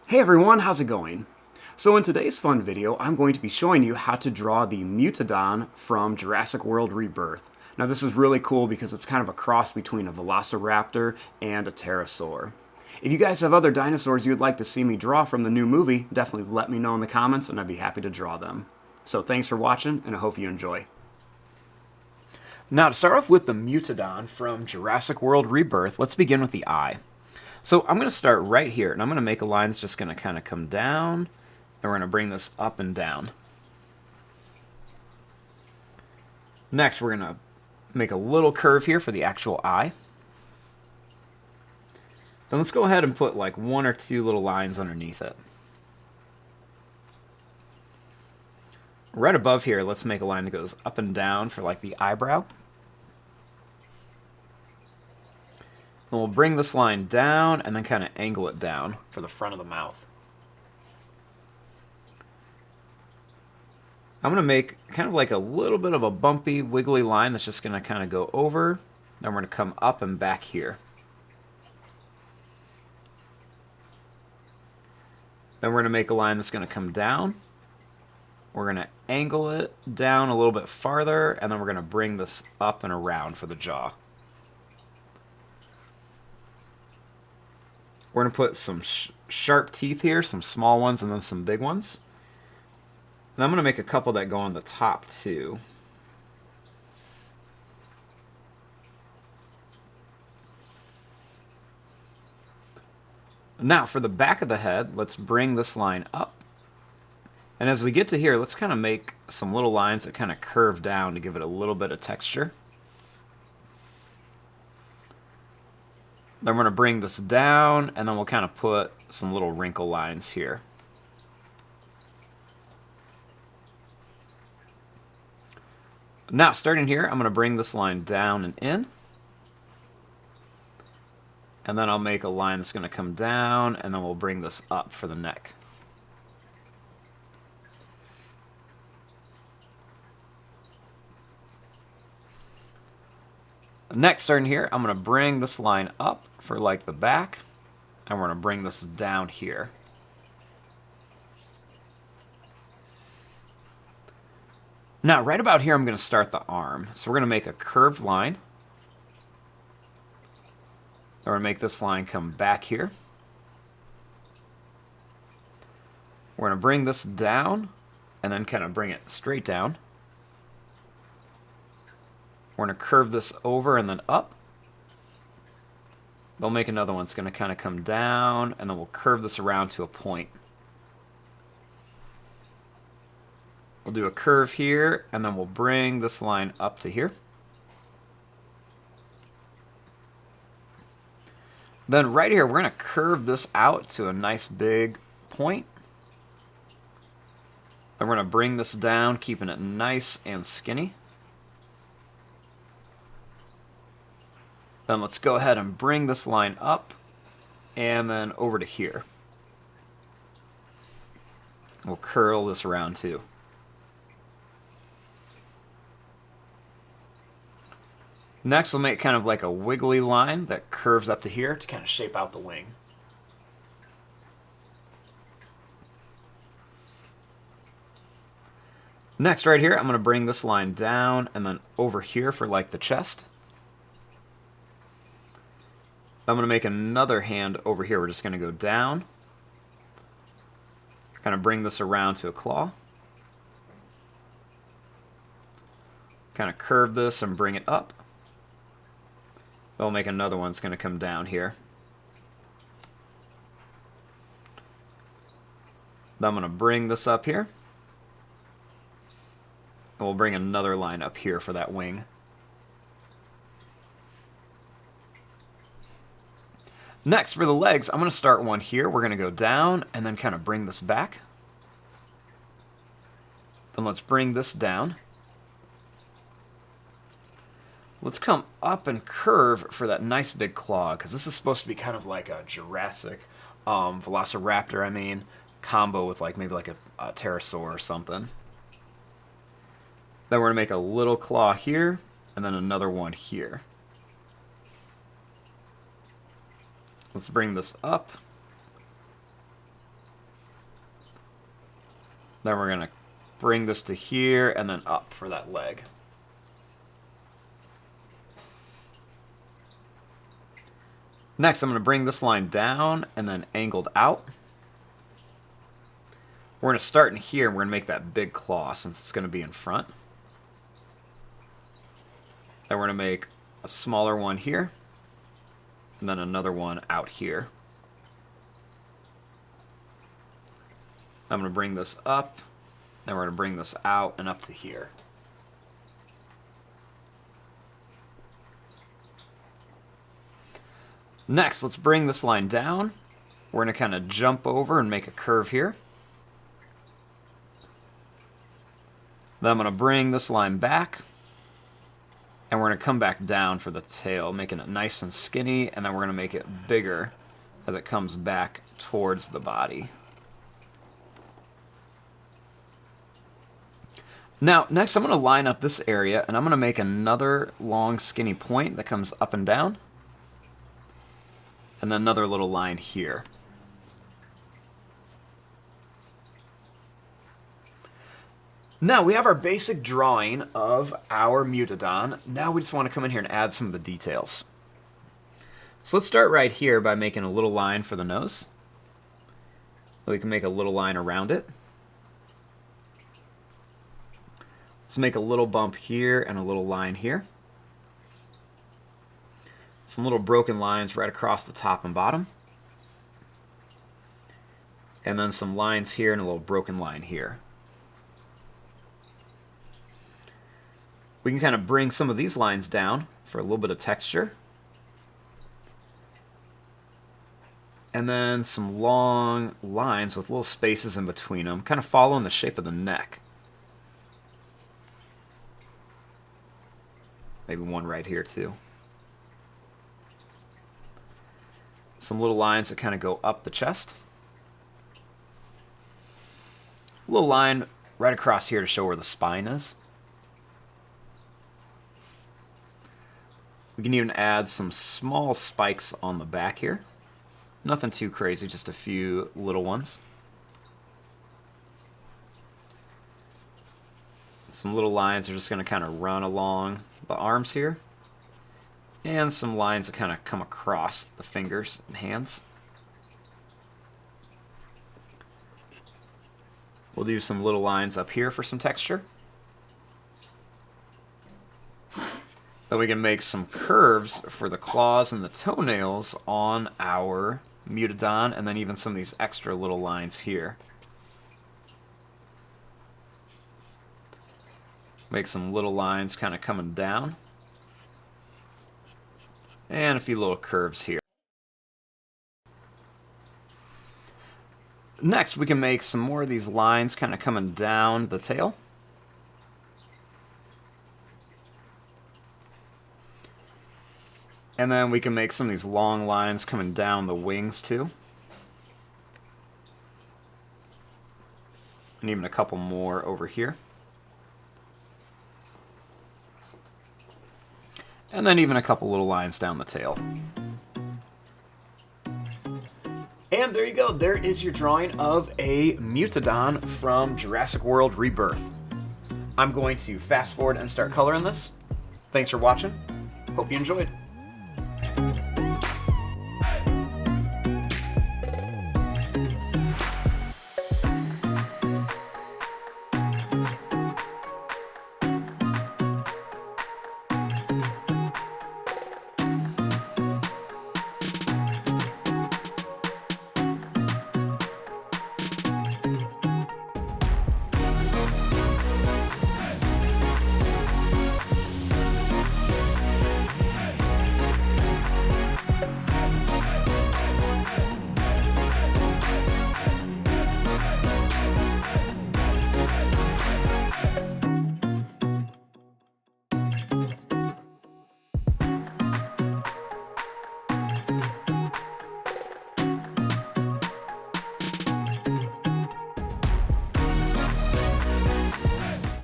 Hey everyone, how's it going? So in today's fun video, I'm going to be showing you how to draw the Mutadon from Jurassic World Rebirth. Now this is really cool because it's kind of a cross between a velociraptor and a pterosaur. If you guys have other dinosaurs you would like to see me draw from the new movie, definitely let me know in the comments and I'd be happy to draw them. So thanks for watching and I hope you enjoy. Now to start off with the Mutadon from Jurassic World Rebirth, let's begin with the eye. So I'm going to start right here, and I'm going to make a line that's just going to kind of come down, and we're going to bring this up and down. Next, we're going to make a little curve here for the actual eye. Then let's go ahead and put like one or two little lines underneath it. Right above here, let's make a line that goes up and down for like the eyebrow. And we'll bring this line down and then kind of angle it down for the front of the mouth. I'm going to make kind of like a little bit of a bumpy, wiggly line that's just going to kind of go over. Then we're going to come up and back here. Then we're going to make a line that's going to come down. We're going to angle it down a little bit farther, and then we're going to bring this up and around for the jaw. We're going to put some sharp teeth here, some small ones and then some big ones. And I'm going to make a couple that go on the top too. Now for the back of the head, let's bring this line up. And as we get to here, let's kind of make some little lines that kind of curve down to give it a little bit of texture. Then we're going to bring this down, and then we'll kind of put some little wrinkle lines here. Now, starting here, I'm going to bring this line down and in. And then I'll make a line that's going to come down, and then we'll bring this up for the neck. Next, starting here, I'm going to bring this line up for like the back, and we're going to bring this down here. Now, right about here, I'm going to start the arm. So we're going to make a curved line. We're going to make this line come back here. We're going to bring this down, and then kind of bring it straight down. We're going to curve this over and then up. We'll make another one. It's going to kind of come down, and then we'll curve this around to a point. We'll do a curve here, and then we'll bring this line up to here. Then right here, we're going to curve this out to a nice big point. Then we're going to bring this down, keeping it nice and skinny. Then let's go ahead and bring this line up and then over to here. We'll curl this around too. Next, we'll make kind of like a wiggly line that curves up to here to kind of shape out the wing. Next, right here, I'm going to bring this line down and then over here for like the chest. I'm going to make another hand over here. We're just going to go down. Kind of bring this around to a claw. Kind of curve this and bring it up. We'll make another one that's going to come down here. Then I'm going to bring this up here. And we'll bring another line up here for that wing. Next, for the legs, I'm going to start one here. We're going to go down and then kind of bring this back. Then let's bring this down. Let's come up and curve for that nice big claw, because this is supposed to be kind of like a Jurassic velociraptor, combo with like maybe like a pterosaur or something. Then we're going to make a little claw here, and then another one here. Let's bring this up. Then we're going to bring this to here and then up for that leg. Next, I'm going to bring this line down and then angled out. We're going to start in here and we're going to make that big claw since it's going to be in front. Then we're going to make a smaller one here and then another one out here. I'm going to bring this up, then we're going to bring this out and up to here. Next, let's bring this line down. We're going to kind of jump over and make a curve here. Then I'm going to bring this line back, and we're going to come back down for the tail, making it nice and skinny, and then we're going to make it bigger as it comes back towards the body. Now, next I'm going to line up this area, and I'm going to make another long skinny point that comes up and down. And then another little line here. Now we have our basic drawing of our Mutadon. Now we just want to come in here and add some of the details. So let's start right here by making a little line for the nose. We can make a little line around it. Let's make a little bump here and a little line here. Some little broken lines right across the top and bottom. And then some lines here and a little broken line here. We can kind of bring some of these lines down for a little bit of texture. And then some long lines with little spaces in between them, kind of following the shape of the neck. Maybe one right here too. Some little lines that kind of go up the chest. A little line right across here to show where the spine is. We can even add some small spikes on the back here. Nothing too crazy, just a few little ones. Some little lines are just going to kind of run along the arms here. And some lines that kind of come across the fingers and hands. We'll do some little lines up here for some texture. Then we can make some curves for the claws and the toenails on our Mutadon, and then even some of these extra little lines here. Make some little lines kind of coming down. And a few little curves here. Next, we can make some more of these lines kind of coming down the tail. And then we can make some of these long lines coming down the wings too. And even a couple more over here. And then even a couple little lines down the tail. And there you go. There is your drawing of a Mutadon from Jurassic World Rebirth. I'm going to fast forward and start coloring this. Thanks for watching. Hope you enjoyed.